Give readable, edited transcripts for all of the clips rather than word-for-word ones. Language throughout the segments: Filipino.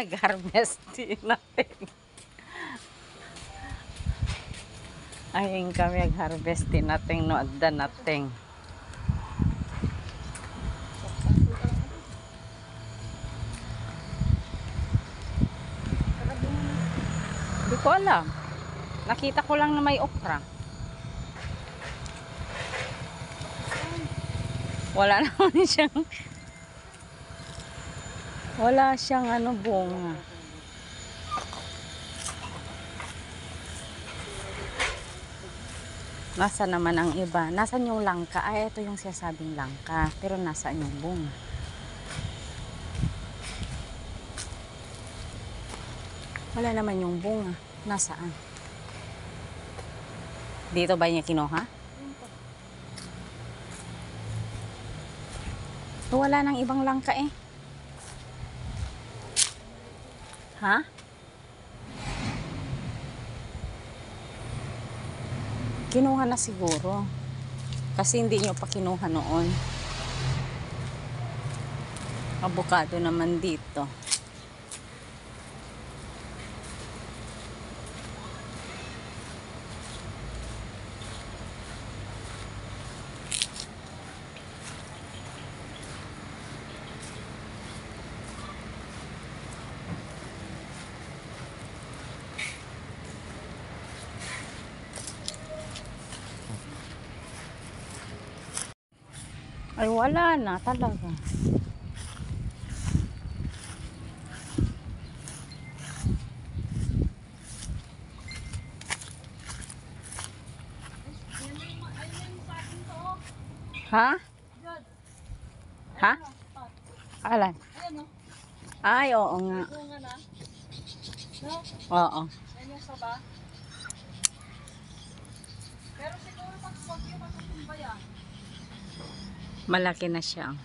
Nag-harvest din natin. Ayun kami nag-harvest din natin no adda natin. Hindi ko alam. Nakita ko lang na may okra. Wala naman siyang wala siyang ano bunga. Nasa naman ang iba? Nasaan yung langka? Ay, ito yung sinasabing langka. Pero nasaan yung bunga? Wala naman yung bunga. Nasaan? Dito ba niya kinuha? Wala nang ibang langka eh. Ha? Kinuha na siguro. Kasi hindi nyo pa kinuha noon. Avocado naman dito. Ay wala na talaga. Ha? Ha? Alan? Ay, oo nga. Oo. Pero siguro pag bagyo matutumba yan. Malaki na siya.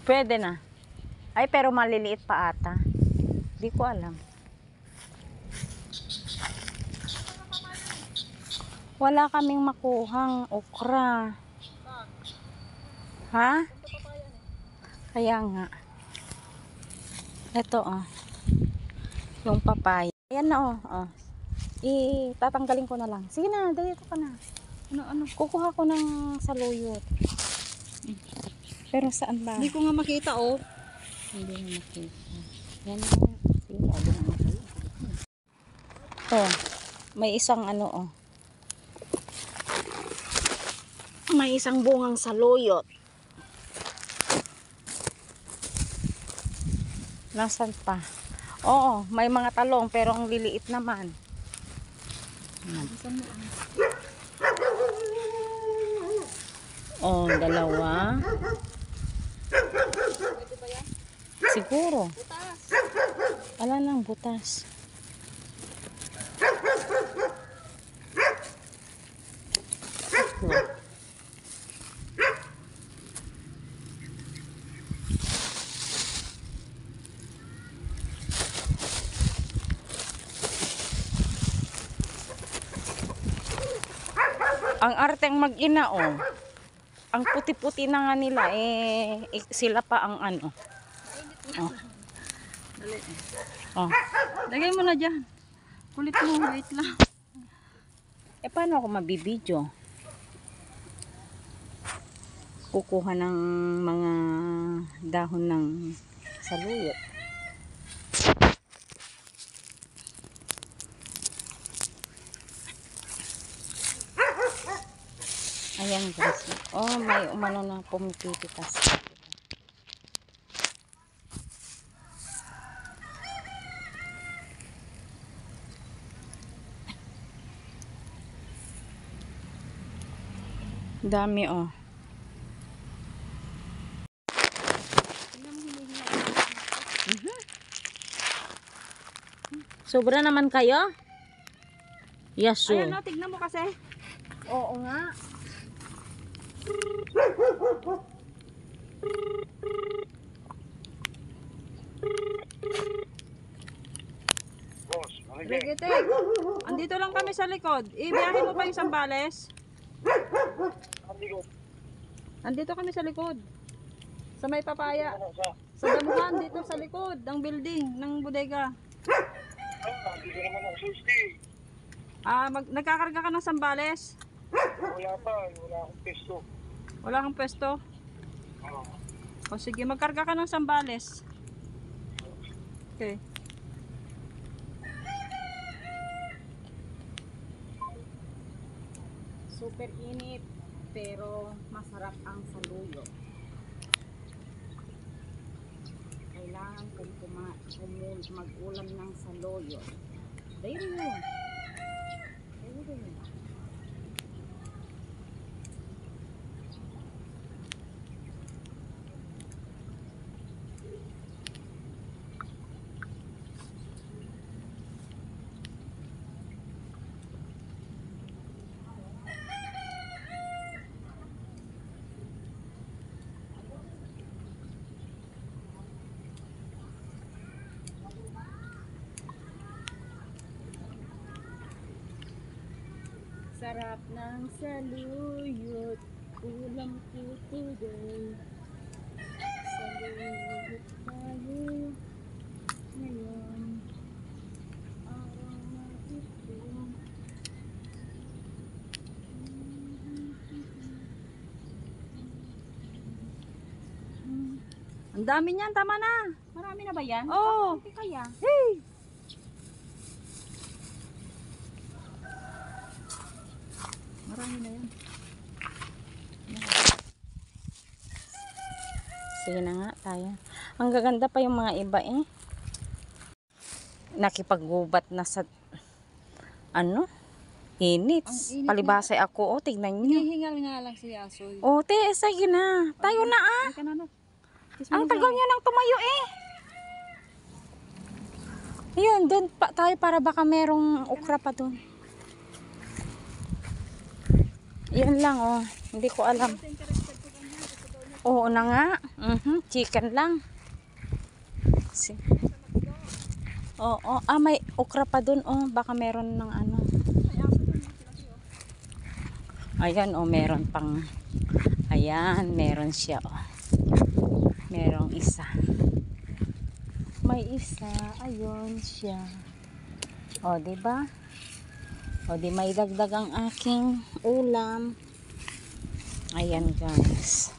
Pwede na. Ay, pero maliliit pa ata. Di ko alam. Wala kaming makuhang okra. Ha? Kaya nga. Ito oh. Yung papaya. Ayan na oh. Tatanggalin ko na lang. Sige na, dito ka na. Ano? Kukuha ko ng saluyot. Pero saan ba? Hindi ko nga makita oh. Hindi na makita. Yan na. Oh. May isang ano oh. May isang bungang saluyot. Nasaan pa? Oo, may mga talong pero ang liliit naman. Oh, dalawa. Siguro. Ala nang butas. Ang arteng mag-ina oh. Ang puti-puti na nga nila sila pa ang ano. Oh. Oh. Lagay mo na dyan. Kulit mo, wait lang. Paano ako mabibidyo? Kukuha ng mga dahon ng saluyot. Ayan guys. Oh, may umano na pumipitas. Dami oh. Sobra naman kayo? Yaso. Ayan o, tignan mo kasi. Oo nga. Brigitek, andito lang kami sa likod. Ibiyahin mo pa yung Sambales. Andito kami sa likod. Sa may papaya. Sa damuhan, dito sa likod ng building, ng bodega. Hindi ko naman ang susti. Nagkakarga ka ng Sambales? Wala pa, wala akong pesto. Wala kang pwesto? O sige, magkarga ka ng Sambales. Okay. Super init, pero masarap ang saluyo. Kailangan kong mag-ulam ng saluyo. Dahil yun. Sarap ng saluyot, ulam ko today. Saluyot tayo ngayon, araw na ito. Ang dami niyan, tama na. Marami na ba yan? Oo. Hindi kaya. Hey! Marami na yan. Sige na nga tayo. Ang gaganda pa yung mga iba eh. Nakipaggubat na sa init. Ang init Palibasay ako, oh, tignan niyo. Hihingal nga lang si Asoy. Oh, te, sige na. Tayo na ah. Ay, kanana. Ang tagal niyo nang tumayo eh. Ayun, doon pa tayo para baka merong okra pa doon. Yan lang oh. Hindi ko alam. Oo na nga. Chicken lang. Oo. May okra pa doon oh. Baka meron ng ano. Ayan oh, meron pang. Ayan, meron siya oh. Merong isa. May isa. Ayun siya. O, diba? O, di may dagdag ang aking ulam. Ayan, guys.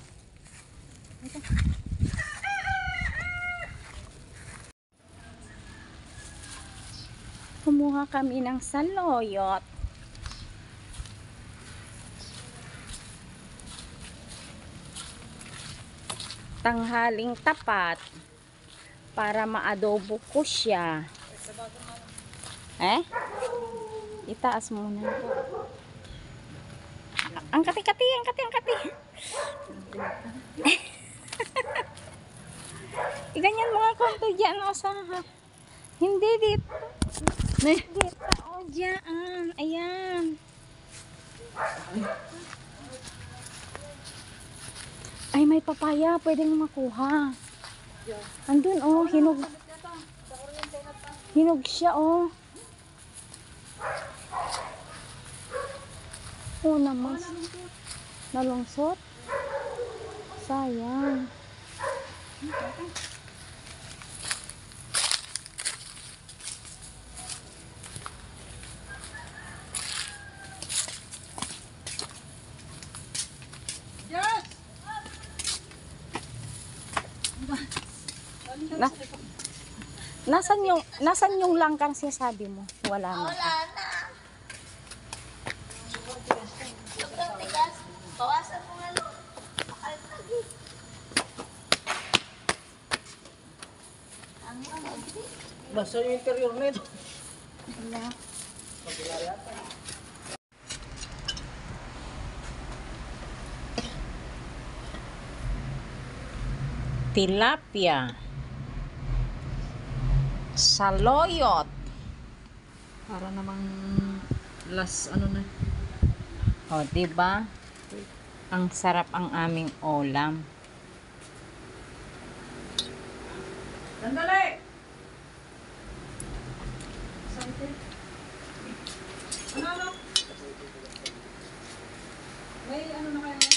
Kumuha kami ng saloyot. Tanghaling tapat para maadobo ko siya. Itaas muna. Ang kati-kati. Ganyan mga konti dyan o sa hindi dito. Dito o dyan. Ayan. Ay, may papaya. Pwedeng makuha. Andun, oh. Hinog siya, oh. Oh, namas. Nalungsot. Sayang. Nasan yung langkang sinasabi mo? Wala na. Wala na. Sobrang tigas. Bawasan mo nga lang. Alpagi. Basta yung interior nito. Wala. Tilapia. Saloyot. Para namang ano na. O, diba? Ang sarap ang aming ulam. Sandali! Sandali. May ano na kayo